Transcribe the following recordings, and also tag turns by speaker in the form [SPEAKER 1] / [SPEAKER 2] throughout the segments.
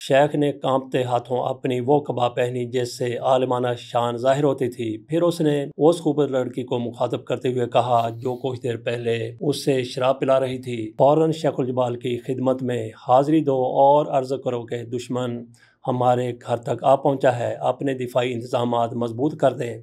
[SPEAKER 1] شیخ نے کانپتے ہاتھوں اپنی وہ قبا پہنی جس سے عالمانہ شان ظاہر ہوتی تھی۔ پھر اس نے اس خوبصورت لڑکی کو مخاطب کرتے ہوئے کہا جو کچھ دیر پہلے اس سے شراب پلا رہی تھی، فوراً شیخ الجبال کی خدمت میں حاضری دو اور عرض کرو کہ دشمن ہمارے گھر تک آ پہنچا ہے، اپنے دفاعی انتظامات مضبوط کر دیں۔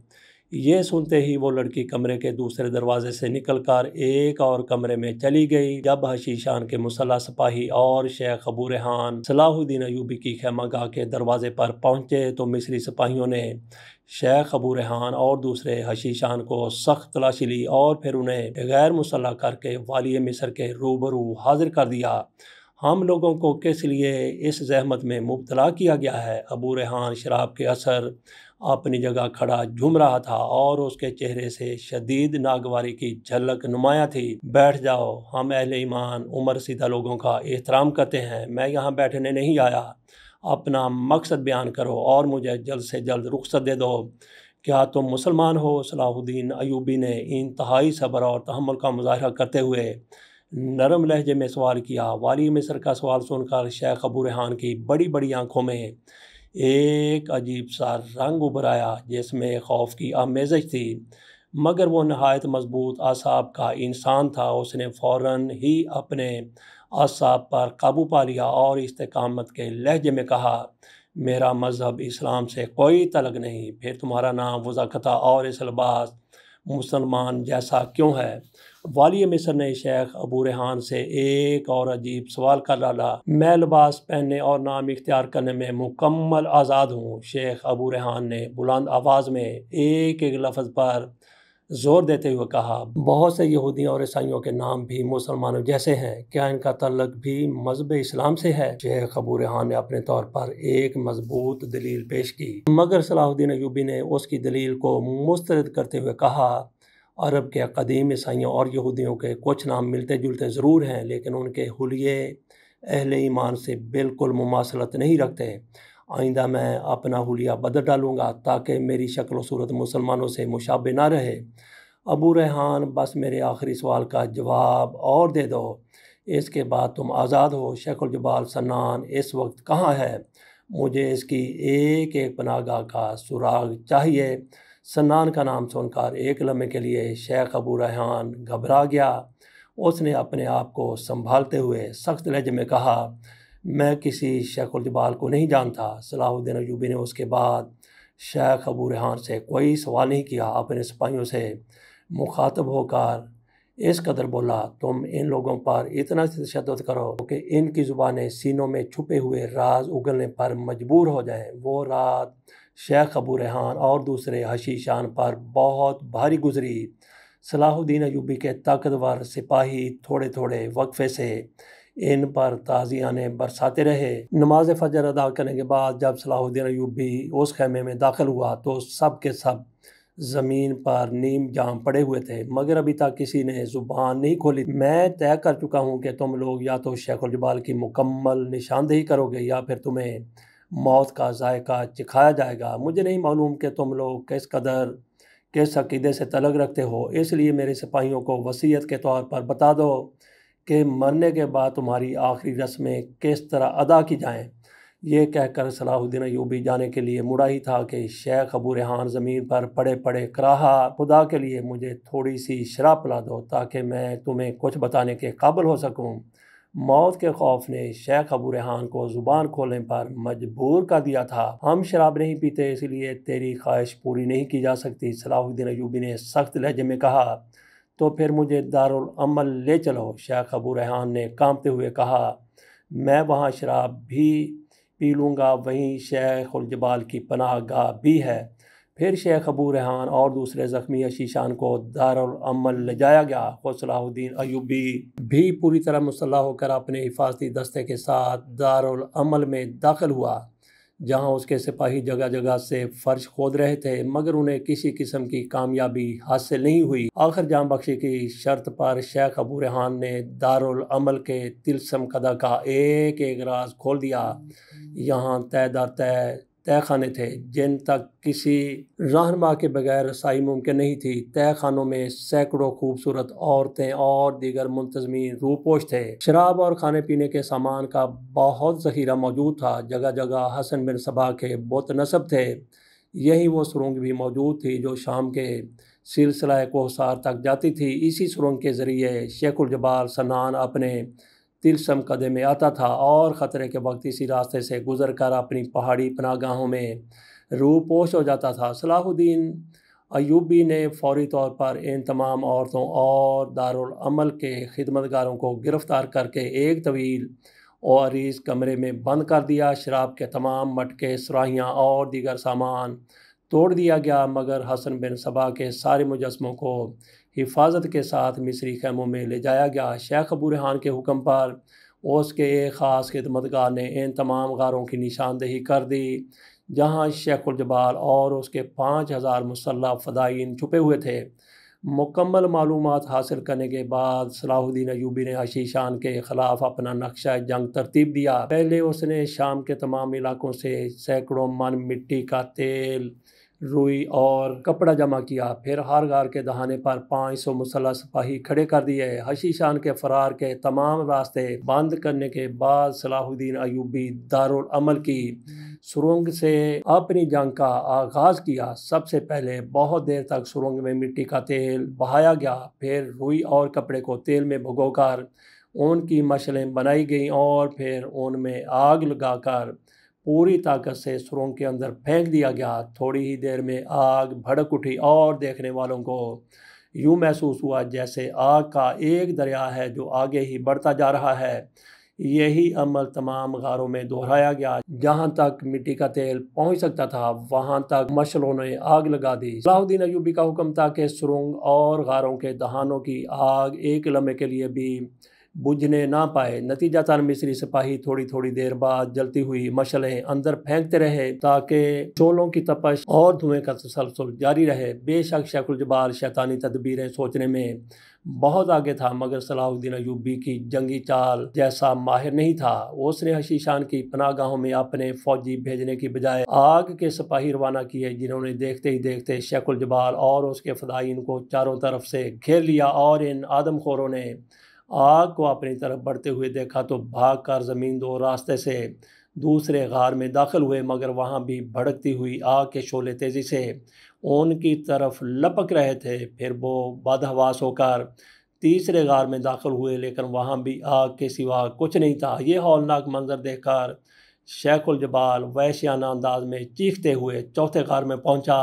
[SPEAKER 1] یہ سنتے ہی وہ لڑکی کمرے کے دوسرے دروازے سے نکل کر ایک اور کمرے میں چلی گئی۔ جب حشیشان کے مسلح سپاہی اور شیخ ابو ریحان صلاح الدین ایوبی کی خیمہ گاہ کے دروازے پر پہنچے تو مصری سپاہیوں نے شیخ ابو ریحان اور دوسرے حشیشان کو سخت تلاشی لی اور پھر انہیں غیر مسلح کر کے والی مصر کے روبرو حاضر کر دیا۔ ہم لوگوں کو کس لیے اس زحمت میں مبتلا کیا گیا ہے؟ ابو ریحان شراب کے اثر اپنی جگہ کھڑا جھوم رہا تھا اور اس کے چہرے سے شدید ناگواری کی جھلک نمایاں تھی۔ بیٹھ جاؤ، ہم اہل ایمان عمر رسیدہ لوگوں کا احترام کرتے ہیں، میں یہاں بیٹھنے نہیں آیا، اپنا مقصد بیان کرو اور مجھے جلد سے جلد رخصت دے دو۔ کیا تم مسلمان ہو؟ صلاح الدین ایوبی نے انتہائی صبر اور تحمل کا مظاہرہ کرتے ہوئے نرم لہجے میں سوال کیا۔ والی مصر کا سوال سن کر شیخ ابو ریحان کی بڑی بڑی آنکھوں میں ایک عجیب سا رنگ ابھر آیا جس میں خوف کی آمیزش تھی، مگر وہ نہایت مضبوط اعصاب کا انسان تھا۔ اس نے فوراً ہی اپنے اعصاب پر قابو پا لیا اور استقامت کے لہجے میں کہا، میرا مذہب اسلام سے کوئی تعلق نہیں، پھر تمہارا نام وضاقتہ اور اس لباس مسلمان جیسا کیوں ہے؟ والی مصر نے شیخ ابو ریحان سے ایک اور عجیب سوال کر ڈالا۔ میں لباس پہننے اور نام اختیار کرنے میں مکمل آزاد ہوں، شیخ ابو ریحان نے بلند آواز میں ایک ایک لفظ پر زور دیتے ہوئے کہا۔ بہت سے یہودیوں اور عیسائیوں کے نام بھی مسلمانوں جیسے ہیں، کیا ان کا تعلق بھی مذہب اسلام سے ہے؟ شیخ ابو ریحان نے اپنے طور پر ایک مضبوط دلیل پیش کی، مگر صلاح الدین ایوبی نے اس کی دلیل کو مسترد کرتے ہوئے کہا، عرب کے قدیم عیسائیوں اور یہودیوں کے کچھ نام ملتے جلتے ضرور ہیں، لیکن ان کے حلیے اہل ایمان سے بالکل مماثلت نہیں رکھتے۔ آئندہ میں اپنا حلیہ بدل ڈالوں گا تاکہ میری شکل و صورت مسلمانوں سے مشابہ نہ رہے۔ ابو ریحان، بس میرے آخری سوال کا جواب اور دے دو، اس کے بعد تم آزاد ہو۔ شیخ الجبال سنان اس وقت کہاں ہے؟ مجھے اس کی ایک ایک پناہ گاہ کا سراغ چاہیے۔ سنان کا نام سن کر ایک لمحے کے لیے شیخ ابو ریحان گھبرا گیا۔ اس نے اپنے آپ کو سنبھالتے ہوئے سخت لہجے میں کہا، میں کسی شیخ الجبال کو نہیں جانتا۔ صلاح الدین ایوبی نے اس کے بعد شیخ ابو ریحان سے کوئی سوال نہیں کیا، اپنے سپاہیوں سے مخاطب ہو کر اس قدر بولا، تم ان لوگوں پر اتنا تشدد کرو کہ ان کی زبانیں سینوں میں چھپے ہوئے راز اگلنے پر مجبور ہو جائیں۔ وہ رات شیخ ابو ریحان اور دوسرے حشیشان پر بہت بھاری گزری۔ صلاح الدین ایوبی کے طاقتور سپاہی تھوڑے تھوڑے وقفے سے ان پر تازیانے برساتے رہے۔ نماز فجر ادا کرنے کے بعد جب صلاح الدین ایوبی اس خیمے میں داخل ہوا تو سب کے سب زمین پر نیم جام پڑے ہوئے تھے، مگر ابھی تک کسی نے زبان نہیں کھولی۔ میں طے کر چکا ہوں کہ تم لوگ یا تو شیخ الجبال کی مکمل نشاندہی کرو گے یا پھر تمہیں موت کا ذائقہ چکھایا جائے گا۔ مجھے نہیں معلوم کہ تم لوگ کس عقیدے سے تعلق رکھتے ہو، اس لیے میرے سپاہیوں کو وصیت کے طور پر بتا دو کہ مرنے کے بعد تمہاری آخری رسمیں کس طرح ادا کی جائیں۔ یہ کہہ کر صلاح الدین ایوبی جانے کے لیے مڑا ہی تھا کہ شیخ ابو ریحان زمین پر پڑے پڑے کراہا، خدا کے لیے مجھے تھوڑی سی شراب پلا دو تاکہ میں تمہیں کچھ بتانے کے قابل ہو سکوں۔ موت کے خوف نے شیخ ابو ریحان کو زبان کھولنے پر مجبور کر دیا تھا۔ ہم شراب نہیں پیتے، اس لیے تیری خواہش پوری نہیں کی جا سکتی، صلاح الدین ایوبی نے سخت لہجے میں کہا۔ تو پھر مجھے دارالعمل لے چلو، شیخ ابو ریحان نے کانپتے ہوئے کہا۔ میں وہاں شراب بھی پی لوں گا، وہیں شیخ الجبال کی پناہ گاہ بھی ہے۔ پھر شیخ ابو ریحان اور دوسرے زخمی حشیشان کو دارالعمل لے جایا گیا۔ خود صلاح الدین ایوبی بھی پوری طرح مسلح ہو کر اپنے حفاظتی دستے کے ساتھ دارالعمل میں داخل ہوا، جہاں اس کے سپاہی جگہ جگہ سے فرش کھود رہے تھے، مگر انہیں کسی قسم کی کامیابی حاصل نہیں ہوئی۔ آخر جان بخشی کی شرط پر شیخ ابو ریحان نے دارالعمل کے طلسم کدہ کا ایک ایک راز کھول دیا۔ یہاں طے در طے تہہ خانے تھے جن تک کسی رہنما کے بغیر رسائی ممکن نہیں تھی۔ تہہ خانوں میں سینکڑوں خوبصورت عورتیں اور دیگر منتظمین روپوش تھے۔ شراب اور کھانے پینے کے سامان کا بہت ذخیرہ موجود تھا۔ جگہ جگہ حسن بن صبا کے بت نصب تھے۔ یہی وہ سرنگ بھی موجود تھی جو شام کے سلسلہ کوہسار تک جاتی تھی۔ اسی سرنگ کے ذریعے شیخ الجبال سنان اپنے تلسم قدے میں آتا تھا اور خطرے کے وقت اسی راستے سے گزر کر اپنی پہاڑی پناہ گاہوں میں روپوش ہو جاتا تھا۔ صلاح الدین ایوبی نے فوری طور پر ان تمام عورتوں اور دارالعمل کے خدمتگاروں کو گرفتار کر کے ایک طویل اور عریض کمرے میں بند کر دیا۔ شراب کے تمام مٹکے، سراہیاں اور دیگر سامان توڑ دیا گیا، مگر حسن بن صبا کے سارے مجسموں کو حفاظت کے ساتھ مصری خیموں میں لے جایا گیا۔ شیخ ابو ریحان کے حکم پر اس کے ایک خاص خدمتگار نے ان تمام غاروں کی نشاندہی کر دی جہاں شیخ الجبال اور اس کے 5000 مسلح فدائین چھپے ہوئے تھے۔ مکمل معلومات حاصل کرنے کے بعد صلاح الدین ایوبی نے حشیشان کے خلاف اپنا نقشہ جنگ ترتیب دیا۔ پہلے اس نے شام کے تمام علاقوں سے سینکڑوں من مٹی کا تیل، روئی اور کپڑا جمع کیا، پھر ہر غار کے دہانے پر 500 مسلح سپاہی کھڑے کر دیے۔ حشیشان کے فرار کے تمام راستے بند کرنے کے بعد صلاح الدین ایوبی دارالعمل کی سرنگ سے اپنی جنگ کا آغاز کیا۔ سب سے پہلے بہت دیر تک سرنگ میں مٹی کا تیل بہایا گیا، پھر روئی اور کپڑے کو تیل میں بھگو کر ان کی مشعلیں بنائی گئیں اور پھر ان میں آگ لگا کر پوری طاقت سے سرنگ کے اندر پھینک دیا گیا۔ تھوڑی ہی دیر میں آگ بھڑک اٹھی اور دیکھنے والوں کو یوں محسوس ہوا جیسے آگ کا ایک دریا ہے جو آگے ہی بڑھتا جا رہا ہے۔ یہی عمل تمام غاروں میں دہرایا گیا۔ جہاں تک مٹی کا تیل پہنچ سکتا تھا وہاں تک مشعلوں نے آگ لگا دی۔ صلاح الدین ایوبی کا حکم تھا کہ سرنگ اور غاروں کے دہانوں کی آگ ایک لمحے کے لیے بھی بجھنے نہ پائے۔ نتیجتاً مصری سپاہی تھوڑی تھوڑی دیر بعد جلتی ہوئی مشعلیں اندر پھینکتے رہے تاکہ شعلوں کی تپش اور دھوئیں کا تسلسل جاری رہے۔ بے شک شیخ الجبال شیطانی تدبیریں سوچنے میں بہت آگے تھا، مگر صلاح الدین ایوبی کی جنگی چال جیسا ماہر نہیں تھا۔ اس نے حشیشان کی پناہ گاہوں میں اپنے فوجی بھیجنے کی بجائے آگ کے سپاہی روانہ کیے، جنہوں نے دیکھتے ہی دیکھتے شیخ الجبال اور اس کے فدائین کو چاروں طرف سے گھیر لیا، اور ان آدم خوروں نے آگ کو اپنی طرف بڑھتے ہوئے دیکھا تو بھاگ کر زمین دو راستے سے دوسرے غار میں داخل ہوئے، مگر وہاں بھی بھڑکتی ہوئی آگ کے شعلے تیزی سے ان کی طرف لپک رہے تھے۔ پھر وہ بدحواس ہو کر تیسرے غار میں داخل ہوئے، لیکن وہاں بھی آگ کے سوا کچھ نہیں تھا۔ یہ ہولناک منظر دیکھ کر شیخ الجبال وحشیانہ انداز میں چیختے ہوئے چوتھے غار میں پہنچا۔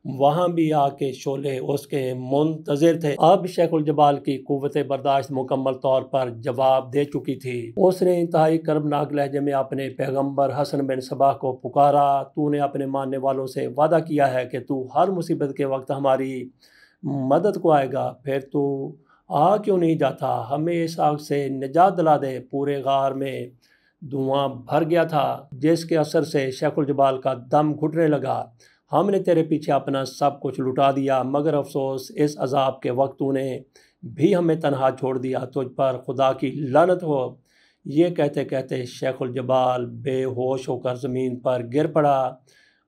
[SPEAKER 1] وہاں بھی آگ کے شعلے اس کے منتظر تھے۔ اب شیخ الجبال کی قوت برداشت مکمل طور پر جواب دے چکی تھی۔ اس نے انتہائی کربناک لہجے میں اپنے پیغمبر حسن بن صبا کو پکارا، تو نے اپنے ماننے والوں سے وعدہ کیا ہے کہ تو ہر مصیبت کے وقت ہماری مدد کو آئے گا، پھر تو آ کیوں نہیں جاتا؟ ہمیں اس آگ سے نجات دلا دے۔ پورے غار میں دھواں بھر گیا تھا جس کے اثر سے شیخ الجبال کا دم گھٹنے لگا۔ ہم نے تیرے پیچھے اپنا سب کچھ لٹا دیا، مگر افسوس اس عذاب کے وقت تو نے بھی ہمیں تنہا چھوڑ دیا، تجھ پر خدا کی لعنت ہو۔ یہ کہتے کہتے شیخ الجبال بے ہوش ہو کر زمین پر گر پڑا۔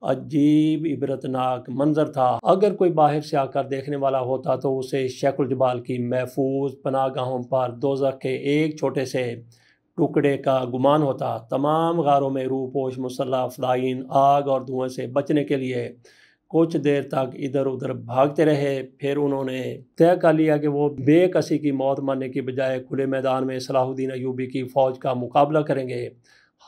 [SPEAKER 1] عجیب عبرتناک منظر تھا۔ اگر کوئی باہر سے آ کر دیکھنے والا ہوتا تو اسے شیخ الجبال کی محفوظ پناہ گاہوں پر دوزخ کے ایک چھوٹے سے ٹکڑے کا گمان ہوتا۔ تمام غاروں میں روپوش مسلح فدائین آگ اور دھوئیں سے بچنے کے لیے کچھ دیر تک ادھر ادھر بھاگتے رہے، پھر انہوں نے طے کر لیا کہ وہ بے کسی کی موت مرنے کی بجائے کھلے میدان میں صلاح الدین ایوبی کی فوج کا مقابلہ کریں گے۔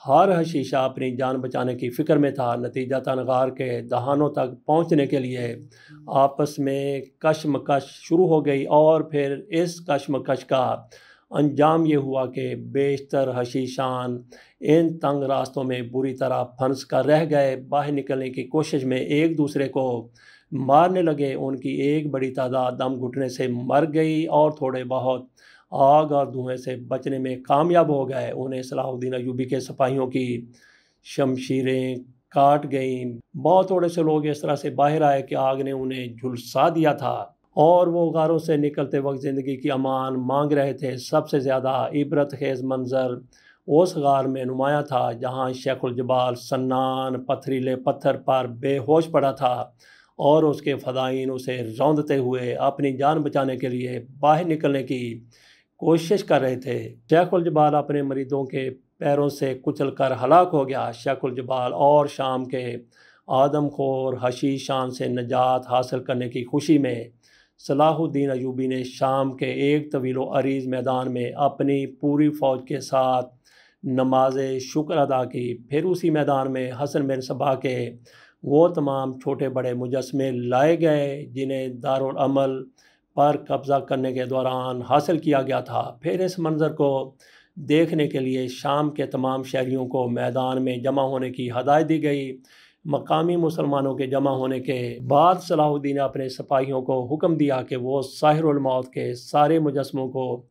[SPEAKER 1] ہر حشیشہ اپنی جان بچانے کی فکر میں تھا۔ نتیجتاً غار کے دہانوں تک پہنچنے کے لیے آپس میں کشمکش شروع ہو گئی، اور پھر اس کشمکش کا انجام یہ ہوا کہ بیشتر حشیشان ان تنگ راستوں میں بری طرح پھنس کر رہ گئے۔ باہر نکلنے کی کوشش میں ایک دوسرے کو مارنے لگے۔ ان کی ایک بڑی تعداد دم گھٹنے سے مر گئی اور تھوڑے بہت آگ اور دھوئیں سے بچنے میں کامیاب ہو گئے۔ انہیں صلاح الدین ایوبی کے سپاہیوں کی شمشیریں کاٹ گئیں۔ بہت تھوڑے سے لوگ اس طرح سے باہر آئے کہ آگ نے انہیں جھلسا دیا تھا، اور وہ غاروں سے نکلتے وقت زندگی کی امان مانگ رہے تھے۔ سب سے زیادہ عبرت خیز منظر اوس غار میں نمایاں تھا جہاں شیخ الجبال سنان پتھریلے پتھر پر بے ہوش پڑا تھا اور اس کے فدائین اسے روندتے ہوئے اپنی جان بچانے کے لیے باہر نکلنے کی کوشش کر رہے تھے۔ شیخ الجبال اپنے مریدوں کے پیروں سے کچل کر ہلاک ہو گیا۔ شیخ الجبال اور شام کے آدم خور حشیشان سے نجات حاصل کرنے کی خوشی میں صلاح الدین ایوبی نے شام کے ایک طویل و عریض میدان میں اپنی پوری فوج کے ساتھ نماز شکر ادا کی۔ پھر اسی میدان میں حسن بن صبا کے وہ تمام چھوٹے بڑے مجسمے لائے گئے جنہیں دارالعمل پر قبضہ کرنے کے دوران حاصل کیا گیا تھا۔ پھر اس منظر کو دیکھنے کے لیے شام کے تمام شہریوں کو میدان میں جمع ہونے کی ہدایت دی گئی۔ مقامی مسلمانوں کے جمع ہونے کے بعد صلاح الدین نے اپنے سپاہیوں کو حکم دیا کہ وہ ساحر الموت کے سارے مجسموں کو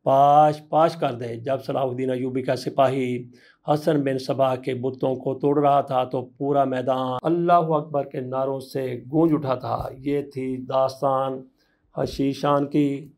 [SPEAKER 1] پاش کر دے۔ جب صلاح الدین ایوبی کا سپاہی حسن بن صبا کے بتوں کو توڑ رہا تھا تو پورا میدان اللہ اکبر کے نعروں سے گونج اٹھا تھا۔ یہ تھی داستان حشیشان کی۔